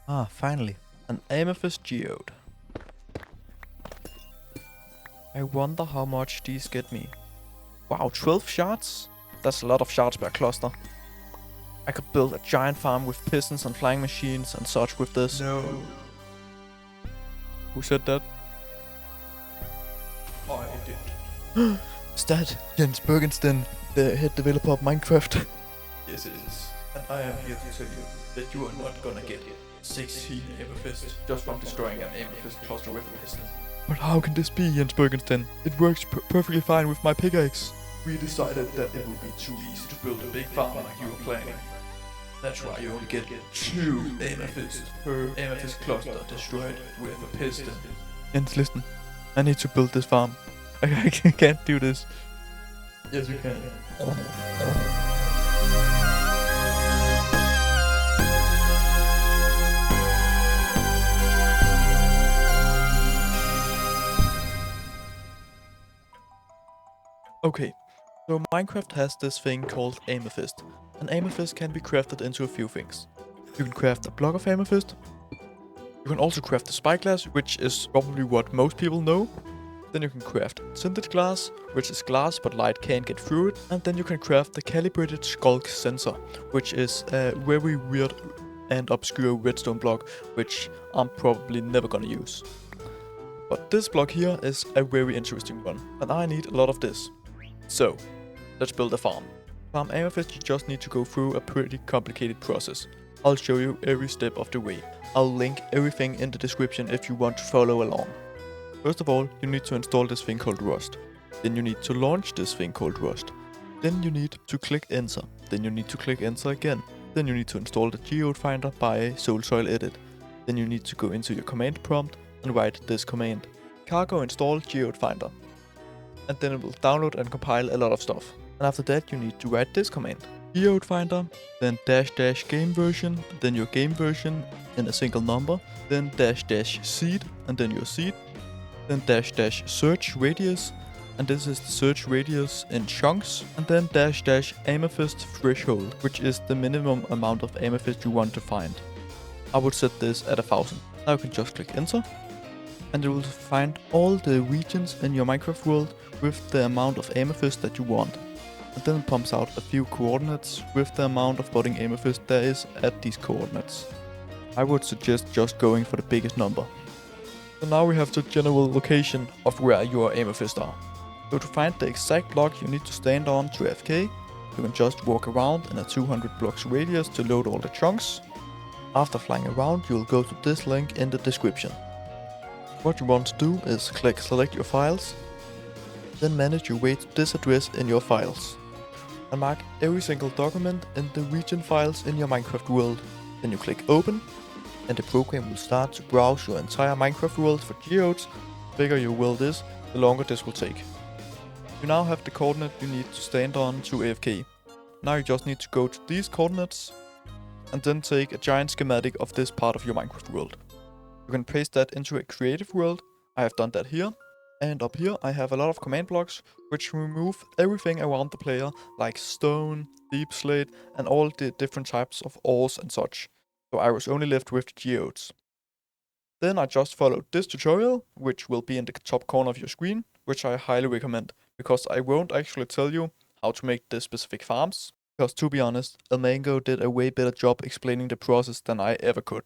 Ah, finally. An amethyst geode. I wonder how much these get me. Wow, 12 shards? That's a lot of shards per cluster. I could build a giant farm with pistons and flying machines and such with this. No. Who said that? I did. Is that Jens Bergensten, the head developer of Minecraft? Yes, it is. And I am here to tell you that you are not gonna get 16 amethyst just from destroying an amethyst cluster with a piston. But how can this be, Jens Bergensten? It works perfectly fine with my pickaxe. We decided that it would be too easy to build a big farm like you were planning. That's why you only get 2 amethyst per amethyst cluster destroyed with a piston. Jens, listen. I need to build this farm. I can't do this. Yes, you can. Okay, so Minecraft has this thing called amethyst. An amethyst can be crafted into a few things. You can craft a block of amethyst. You can also craft a spyglass, which is probably what most people know. Then you can craft tinted glass, which is glass but light can't get through it. And then you can craft the calibrated skulk sensor, which is a very weird and obscure redstone block, which I'm probably never gonna use. But this block here is a very interesting one, and I need a lot of this. So, let's build a farm. Farm amethyst, you just need to go through a pretty complicated process. I'll show you every step of the way. I'll link everything in the description if you want to follow along. First of all, you need to install this thing called Rust. Then you need to launch this thing called Rust. Then you need to click enter. Then you need to click enter again. Then you need to install the Geode-finder by Soul Soil Edit. Then you need to go into your command prompt and write this command: cargo install Geode-finder. And then it will download and compile a lot of stuff. And after that you need to write this command: Geode-finder, then -- game version, then your game version in a single number, then -- seed, and then your seed, then -- search radius, and this is the search radius in chunks, and then -- amethyst-threshold, which is the minimum amount of amethyst you want to find. I would set this at 1000. Now you can just click enter, and it will find all the regions in your Minecraft world with the amount of amethyst that you want. And then it pumps out a few coordinates with the amount of budding amethyst there is at these coordinates. I would suggest just going for the biggest number. So now we have the general location of where your amethyst are. So to find the exact block you need to stand on to AFK, you can just walk around in a 200 blocks radius to load all the chunks. After flying around, you'll go to this link in the description. What you want to do is click select your files, then manage your way to this address in your files, and mark every single document in the region files in your Minecraft world. Then you click open, and the program will start to browse your entire Minecraft world for geodes. The bigger your world is, the longer this will take. You now have the coordinate you need to stand on to AFK. Now you just need to go to these coordinates, and then take a giant schematic of this part of your Minecraft world. You can paste that into a creative world. I have done that here. And up here I have a lot of command blocks which remove everything around the player, like stone, deep slate, and all the different types of ores and such. So I was only left with the geodes. Then I just followed this tutorial, which will be in the top corner of your screen, which I highly recommend, because I won't actually tell you how to make the specific farms, because to be honest, Elmango did a way better job explaining the process than I ever could.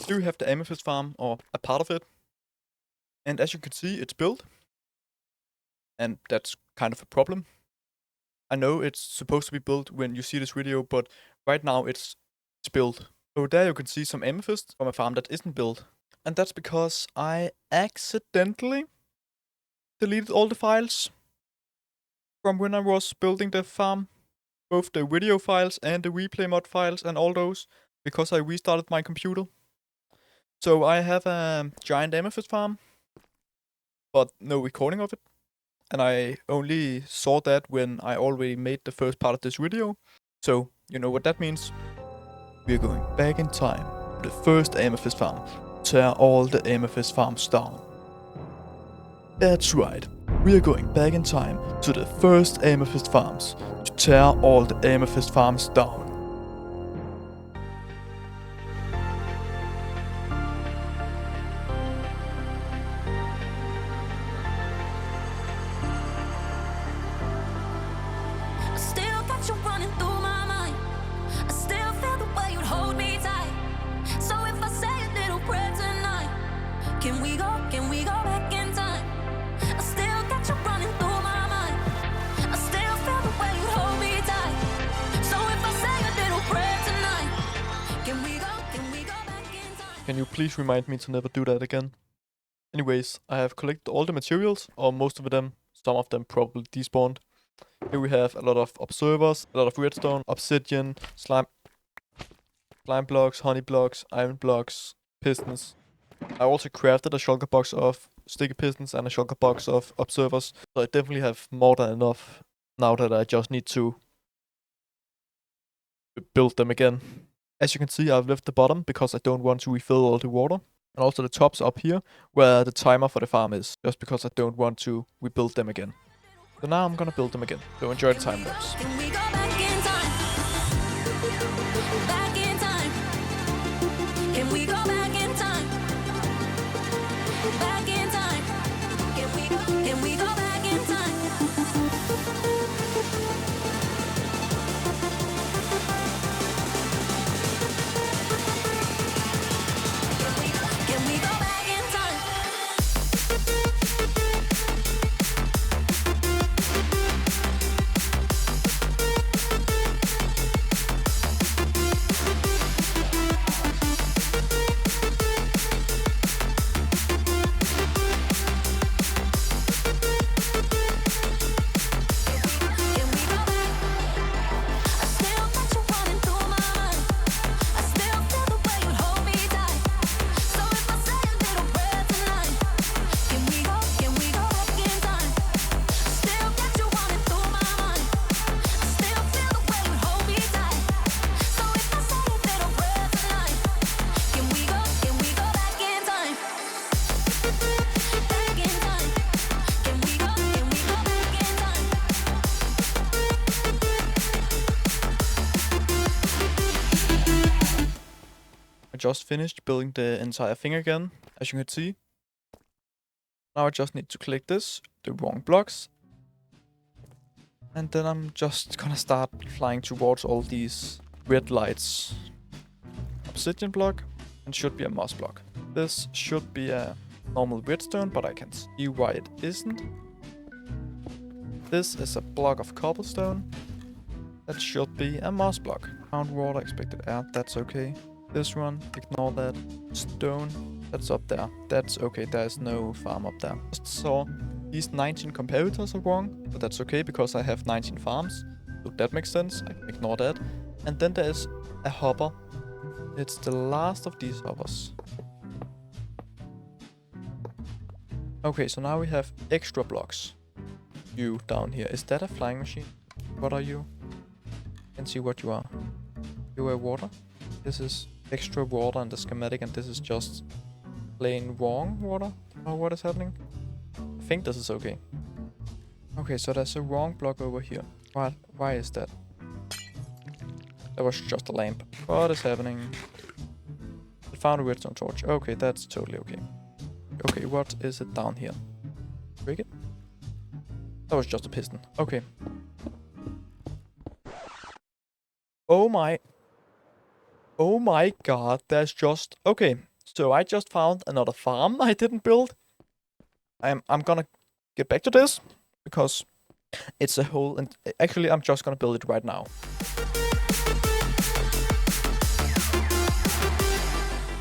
Here we have the amethyst farm, or a part of it. And as you can see, it's built. And that's kind of a problem. I know it's supposed to be built when you see this video, but right now it's built. So there you can see some amethyst from a farm that isn't built. And that's because I accidentally deleted all the files from when I was building the farm. Both the video files and the replay mod files and all those, because I restarted my computer. So I have a giant amethyst farm, but no recording of it. And I only saw that when I already made the first part of this video. So, you know what that means. We're going back in time to the first amethyst farm. Tear all the amethyst farms down. That's right. We are going back in time to the first amethyst farms to tear all the amethyst farms down. Can we go back in time? I still got you running through my mind. I still feel the way you hold me tight. So if I say a little prayer tonight, can we go back in time? Can you please remind me to never do that again? Anyways, I have collected all the materials, or most of them. Some of them probably despawned. Here we have a lot of observers, a lot of redstone, obsidian, slime blocks, honey blocks, iron blocks, pistons. I also crafted a shulker box of sticky pistons and a shulker box of observers. So I definitely have more than enough now that I just need to build them again. As you can see, I've left the bottom because I don't want to refill all the water. And also the tops up here where the timer for the farm is, just because I don't want to rebuild them again. So now I'm gonna build them again. So enjoy the time lapse. Can we go back in time? Back in time. Can we go back in time? Back in time. Can we go back in time? Can we go back in time? I just finished building the entire thing again, as you can see. Now I just need to click this, the wrong blocks. And then I'm just gonna start flying towards all these red lights. Obsidian block, and should be a moss block. This should be a normal redstone, but I can see why it isn't. This is a block of cobblestone. That should be a moss block. Found water, expected air, that's okay. This one, ignore that. Stone, that's up there. That's okay, there's no farm up there. Just saw these 19 comparators are wrong, but that's okay because I have 19 farms. So that makes sense, I can ignore that. And then there's a hopper. It's the last of these hoppers. Okay, so now we have extra blocks. You down here. Is that a flying machine? What are you? Can see what you are. You are water. This is extra water in the schematic, and this is just plain wrong water. Oh, what is happening? I think this is okay. Okay, so there's a wrong block over here. What? Why is that? That was just a lamp. What is happening? I found a redstone torch. Okay, that's totally okay. Okay, what is it down here? Break it? That was just a piston. Okay. Oh my god, there's just... Okay, so I just found another farm I didn't build. I'm gonna get back to this, because it's a whole... And actually, I'm just gonna build it right now.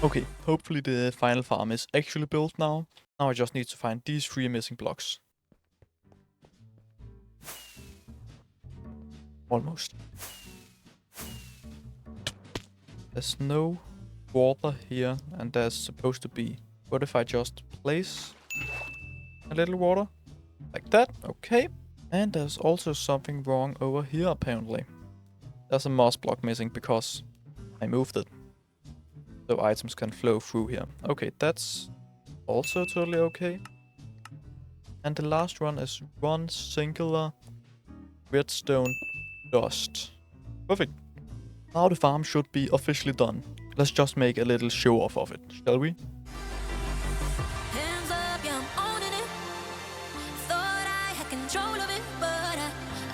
Okay, hopefully the final farm is actually built now. Now I just need to find these 3 missing blocks. Almost. There's no water here, and there's supposed to be. What if I just place a little water? Like that, okay. And there's also something wrong over here, apparently. There's a moss block missing because I moved it. So items can flow through here. Okay, that's also totally okay. And the last one is one singular redstone dust. Perfect. Now the farm should be officially done. Let's just make a little show off of it, shall we? Hands up, yeah, I'm owning it. Thought I had control of it, but I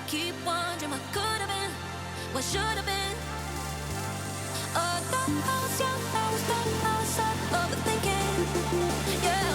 keep wondering what could have been, what should have been. Overthinking, yeah.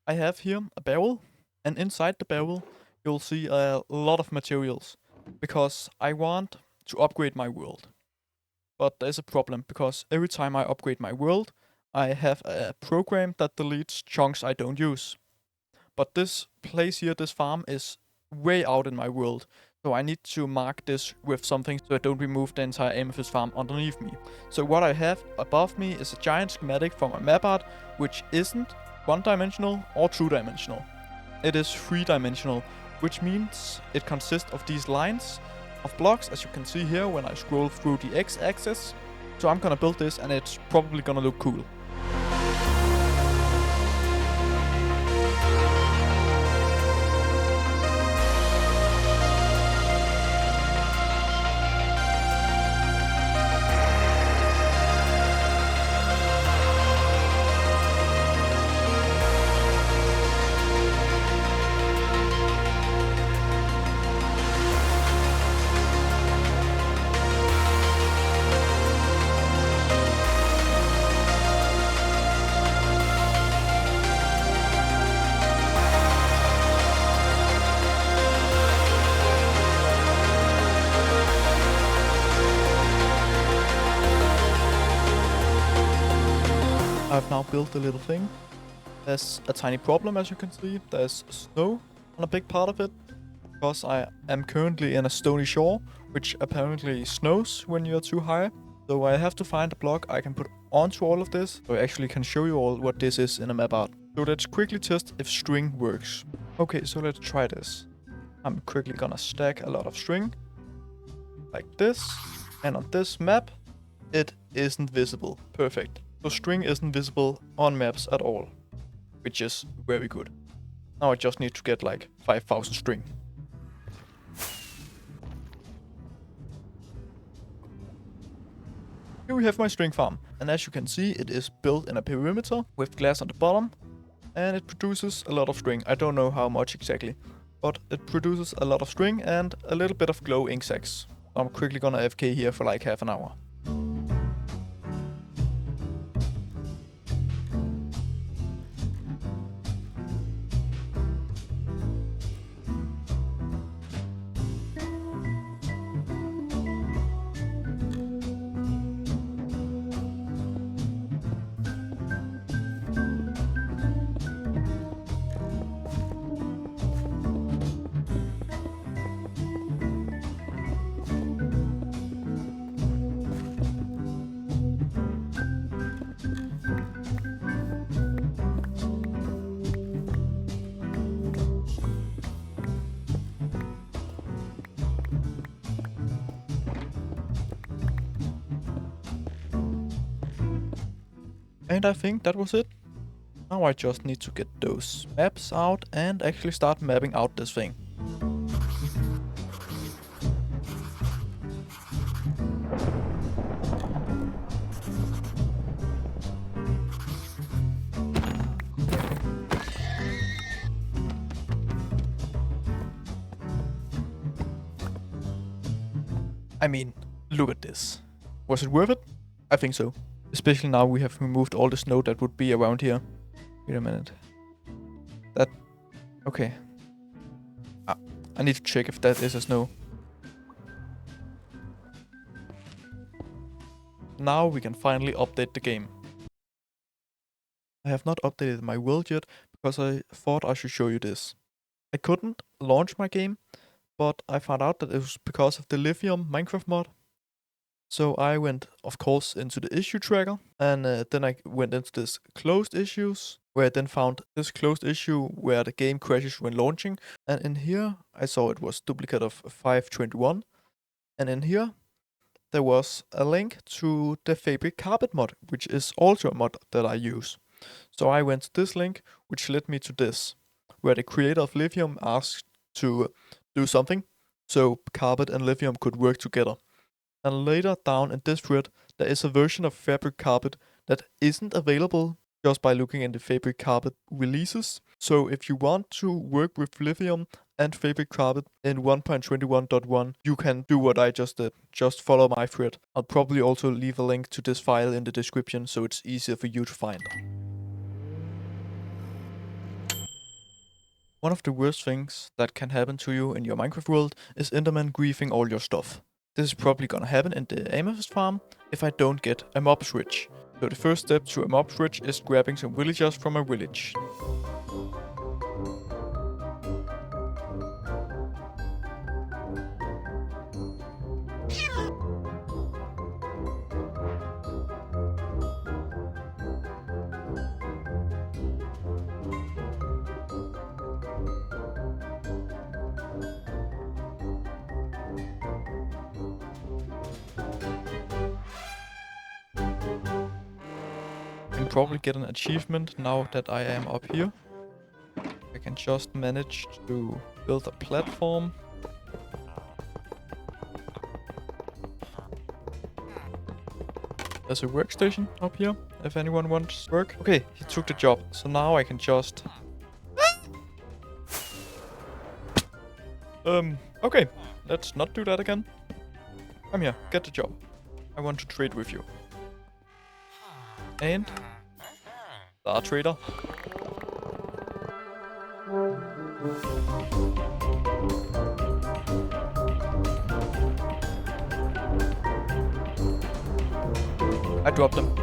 I have here a barrel, and inside the barrel you'll see a lot of materials, because I want to upgrade my world. But there's a problem, because every time I upgrade my world, I have a program that deletes chunks I don't use. But this place here, this farm, is way out in my world, so I need to mark this with something so I don't remove the entire amethyst farm underneath me. So what I have above me is a giant schematic from a map art, which isn't one-dimensional or two-dimensional. It is three-dimensional, which means it consists of these lines of blocks, as you can see here when I scroll through the x-axis. So I'm gonna build this, and it's probably gonna look cool. I've now built a little thing. There's a tiny problem, as you can see. There's snow on a big part of it, because I am currently in a stony shore, which apparently snows when you're too high. So I have to find a block I can put onto all of this, so I actually can show you all what this is in a map art. So let's quickly test if string works. Okay, so let's try this. I'm quickly gonna stack a lot of string, like this. And on this map, it isn't visible. Perfect. So string isn't visible on maps at all, which is very good. Now I just need to get like 5,000 string. Here we have my string farm, and as you can see, it is built in a perimeter with glass on the bottom, and it produces a lot of string. I don't know how much exactly, but it produces a lot of string and a little bit of glow ink sacs. I'm quickly gonna AFK here for like half an hour. And I think that was it. Now I just need to get those maps out and actually start mapping out this thing. I mean, look at this. Was it worth it? I think so. Especially now we have removed all the snow that would be around here. Wait a minute. That... Okay. I need to check if that is a snow. Now we can finally update the game. I have not updated my world yet, because I thought I should show you this. I couldn't launch my game, but I found out that it was because of the Lithium Minecraft mod. So I went, of course, into the issue tracker, and then I went into this closed issues, where I then found this closed issue where the game crashes when launching. And in here, I saw it was duplicate of 521. And in here, there was a link to the Fabric Carpet mod, which is also a mod that I use. So I went to this link, which led me to this, where the creator of Lithium asked to do something, so Carpet and Lithium could work together. And later down in this thread, there is a version of Fabric Carpet that isn't available just by looking in the Fabric Carpet releases. So if you want to work with Lithium and Fabric Carpet in 1.21.1, you can do what I just did. Just follow my thread. I'll probably also leave a link to this file in the description so it's easier for you to find. One of the worst things that can happen to you in your Minecraft world is Enderman griefing all your stuff. This is probably gonna happen in the amethyst farm if I don't get a mob switch. So the first step to a mob switch is grabbing some villagers from a village. I can probably get an achievement now that I am up here. I can just manage to build a platform. There's a workstation up here, if anyone wants work. Okay, he took the job, so now I can just... Okay, let's not do that again. Come here, get the job. I want to trade with you. And... Star Trader. I dropped them.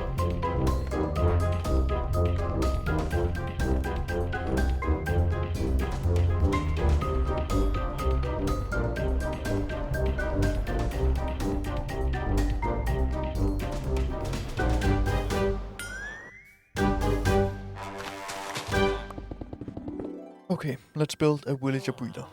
Okay, let's build a villager breeder.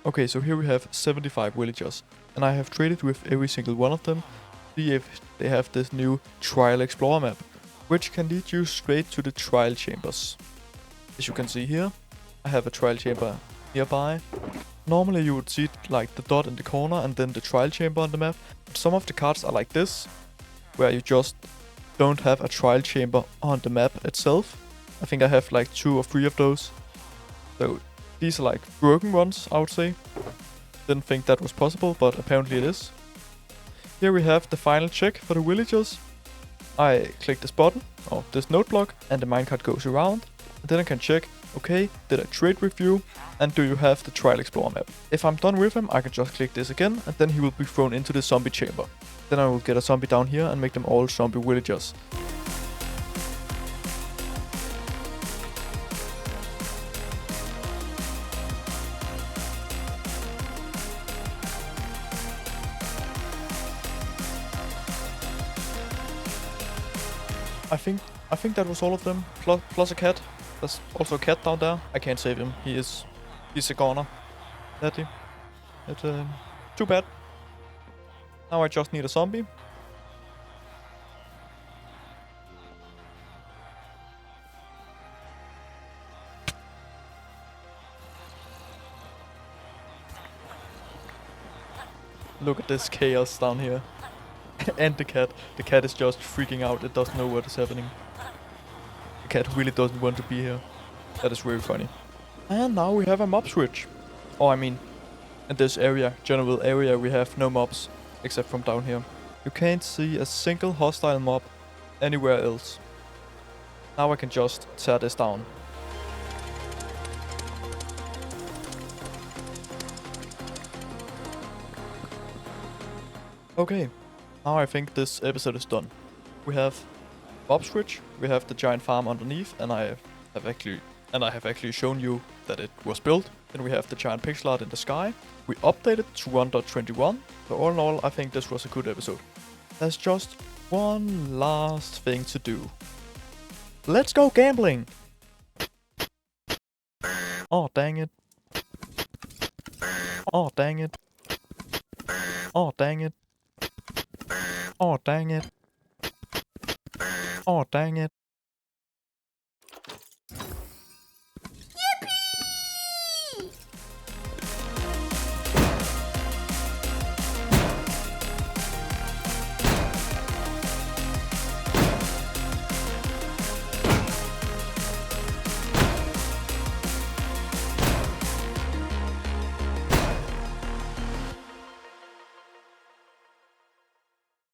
Okay, so here we have 75 villagers, and I have traded with every single one of them to see if they have this new Trial Explorer map, which can lead you straight to the trial chambers. As you can see here, I have a trial chamber nearby. Normally you would see like the dot in the corner and then the trial chamber on the map, but some of the cards are like this, where you just don't have a trial chamber on the map itself. I think I have like 2 or 3 of those. So these are like broken ones, I would say. Didn't think that was possible, but apparently it is. Here we have the final check for the villagers. I click this button, or this note block, and the minecart goes around. And then I can check, okay, did I trade with you? And do you have the Trial Explorer map? If I'm done with him, I can just click this again, and then he will be thrown into the zombie chamber. Then I will get a zombie down here and make them all zombie villagers. I think that was all of them, plus a cat. There's also a cat down there. I can't save him. He's a goner. Sadly. It's too bad. Now I just need a zombie. Look at this chaos down here. And the cat. The cat is just freaking out. It doesn't know what is happening. The cat really doesn't want to be here. That is very funny. And now we have a mob switch. Oh, I mean, in this area, general area, we have no mobs. Except from down here. You can't see a single hostile mob anywhere else. Now I can just tear this down. Okay. Now I think this episode is done. We have mob switch, we have the giant farm underneath, and I have actually shown you that it was built. Then we have the giant pixel art in the sky. We updated to 1.21. So all in all, I think this was a good episode. There's just one last thing to do. Let's go gambling! Oh dang it. Oh dang it. Oh dang it. Oh dang it. Oh dang it.